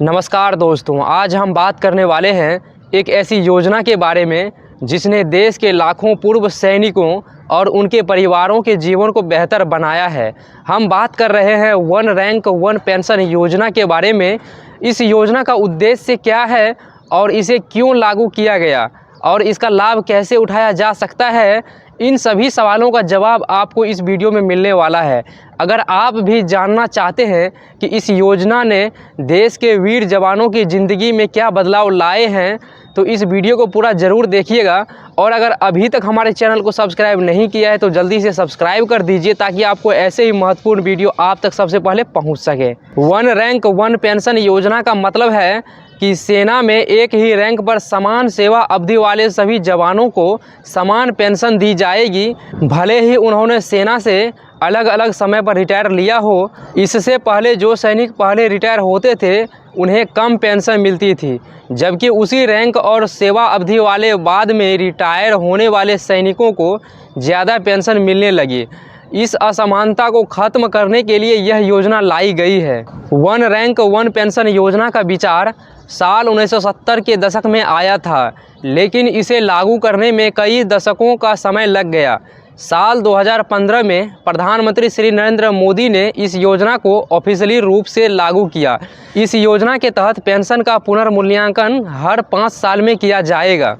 नमस्कार दोस्तों, आज हम बात करने वाले हैं एक ऐसी योजना के बारे में जिसने देश के लाखों पूर्व सैनिकों और उनके परिवारों के जीवन को बेहतर बनाया है। हम बात कर रहे हैं वन रैंक वन पेंशन योजना के बारे में। इस योजना का उद्देश्य क्या है और इसे क्यों लागू किया गया और इसका लाभ कैसे उठाया जा सकता है, इन सभी सवालों का जवाब आपको इस वीडियो में मिलने वाला है। अगर आप भी जानना चाहते हैं कि इस योजना ने देश के वीर जवानों की ज़िंदगी में क्या बदलाव लाए हैं, तो इस वीडियो को पूरा ज़रूर देखिएगा। और अगर अभी तक हमारे चैनल को सब्सक्राइब नहीं किया है तो जल्दी से सब्सक्राइब कर दीजिए ताकि आपको ऐसे ही महत्वपूर्ण वीडियो आप तक सबसे पहले पहुंच सके। वन रैंक वन पेंशन योजना का मतलब है कि सेना में एक ही रैंक पर समान सेवा अवधि वाले सभी जवानों को समान पेंशन दी जाएगी, भले ही उन्होंने सेना से अलग अलग समय पर रिटायर लिया हो। इससे पहले जो सैनिक पहले रिटायर होते थे उन्हें कम पेंशन मिलती थी, जबकि उसी रैंक और सेवा अवधि वाले बाद में रिटायर होने वाले सैनिकों को ज़्यादा पेंशन मिलने लगी। इस असमानता को ख़त्म करने के लिए यह योजना लाई गई है। वन रैंक वन पेंशन योजना का विचार साल 1970 के दशक में आया था, लेकिन इसे लागू करने में कई दशकों का समय लग गया। साल 2015 में प्रधानमंत्री श्री नरेंद्र मोदी ने इस योजना को ऑफिशियली रूप से लागू किया। इस योजना के तहत पेंशन का पुनर्मूल्यांकन हर 5 साल में किया जाएगा।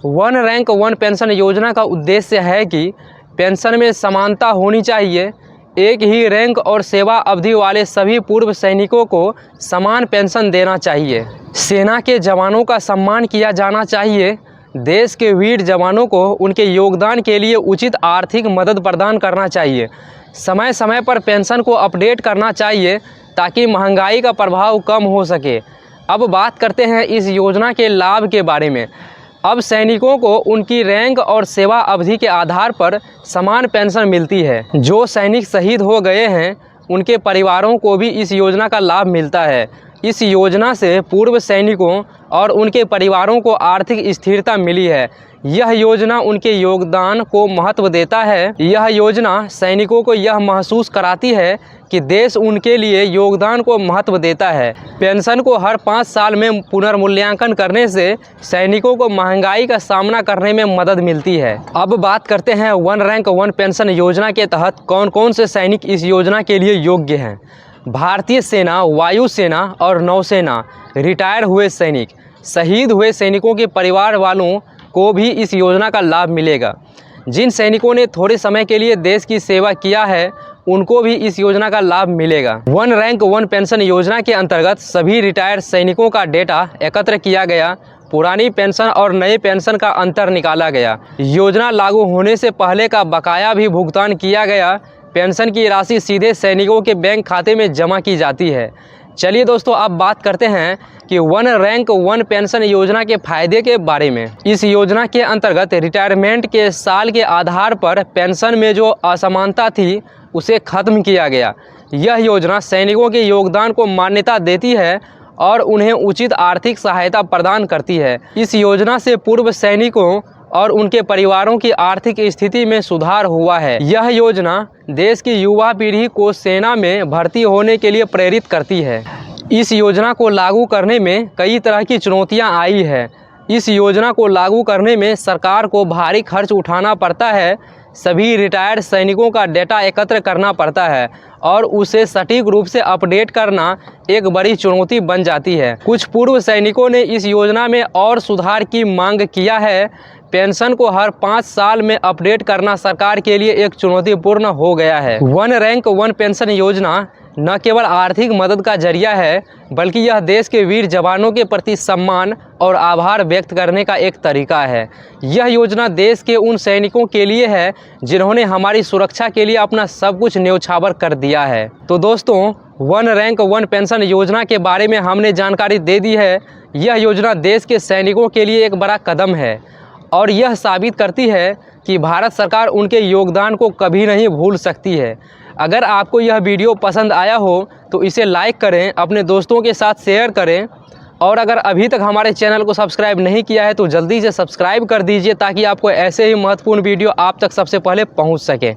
वन रैंक वन पेंशन योजना का उद्देश्य है कि पेंशन में समानता होनी चाहिए। एक ही रैंक और सेवा अवधि वाले सभी पूर्व सैनिकों को समान पेंशन देना चाहिए। सेना के जवानों का सम्मान किया जाना चाहिए। देश के वीर जवानों को उनके योगदान के लिए उचित आर्थिक मदद प्रदान करना चाहिए। समय समय पर पेंशन को अपडेट करना चाहिए ताकि महंगाई का प्रभाव कम हो सके। अब बात करते हैं इस योजना के लाभ के बारे में। अब सैनिकों को उनकी रैंक और सेवा अवधि के आधार पर समान पेंशन मिलती है। जो सैनिक शहीद हो गए हैं उनके परिवारों को भी इस योजना का लाभ मिलता है। इस योजना से पूर्व सैनिकों और उनके परिवारों को आर्थिक स्थिरता मिली है। यह योजना उनके योगदान को महत्व देता है। यह योजना सैनिकों को यह महसूस कराती है कि देश उनके लिए योगदान को महत्व देता है। पेंशन को हर 5 साल में पुनर्मूल्यांकन करने से सैनिकों को महंगाई का सामना करने में मदद मिलती है। अब बात करते हैं वन रैंक वन पेंशन योजना के तहत कौन कौन से सैनिक इस योजना के लिए योग्य हैं। भारतीय सेना, वायुसेना और नौसेना, रिटायर हुए सैनिक, शहीद हुए सैनिकों के परिवार वालों को भी इस योजना का लाभ मिलेगा। जिन सैनिकों ने थोड़े समय के लिए देश की सेवा किया है उनको भी इस योजना का लाभ मिलेगा। वन रैंक वन पेंशन योजना के अंतर्गत सभी रिटायर्ड सैनिकों का डेटा एकत्र किया गया। पुरानी पेंशन और नए पेंशन का अंतर निकाला गया। योजना लागू होने से पहले का बकाया भी भुगतान किया गया। पेंशन की राशि सीधे सैनिकों के बैंक खाते में जमा की जाती है। चलिए दोस्तों, अब बात करते हैं कि वन रैंक वन पेंशन योजना के फायदे के बारे में। इस योजना के अंतर्गत रिटायरमेंट के साल के आधार पर पेंशन में जो असमानता थी उसे खत्म किया गया। यह योजना सैनिकों के योगदान को मान्यता देती है और उन्हें उचित आर्थिक सहायता प्रदान करती है। इस योजना से पूर्व सैनिकों और उनके परिवारों की आर्थिक स्थिति में सुधार हुआ है। यह योजना देश की युवा पीढ़ी को सेना में भर्ती होने के लिए प्रेरित करती है। इस योजना को लागू करने में कई तरह की चुनौतियां आई है। इस योजना को लागू करने में सरकार को भारी खर्च उठाना पड़ता है। सभी रिटायर्ड सैनिकों का डेटा एकत्र करना पड़ता है और उसे सटीक रूप से अपडेट करना एक बड़ी चुनौती बन जाती है। कुछ पूर्व सैनिकों ने इस योजना में और सुधार की मांग किया है। पेंशन को हर 5 साल में अपडेट करना सरकार के लिए एक चुनौतीपूर्ण हो गया है। वन रैंक वन पेंशन योजना न केवल आर्थिक मदद का जरिया है, बल्कि यह देश के वीर जवानों के प्रति सम्मान और आभार व्यक्त करने का एक तरीका है। यह योजना देश के उन सैनिकों के लिए है जिन्होंने हमारी सुरक्षा के लिए अपना सब कुछ न्यौछावर कर दिया है। तो दोस्तों, वन रैंक वन पेंशन योजना के बारे में हमने जानकारी दे दी है। यह योजना देश के सैनिकों के लिए एक बड़ा कदम है और यह साबित करती है कि भारत सरकार उनके योगदान को कभी नहीं भूल सकती है। अगर आपको यह वीडियो पसंद आया हो तो इसे लाइक करें, अपने दोस्तों के साथ शेयर करें और अगर अभी तक हमारे चैनल को सब्सक्राइब नहीं किया है तो जल्दी से सब्सक्राइब कर दीजिए ताकि आपको ऐसे ही महत्वपूर्ण वीडियो आप तक सबसे पहले पहुंच सके।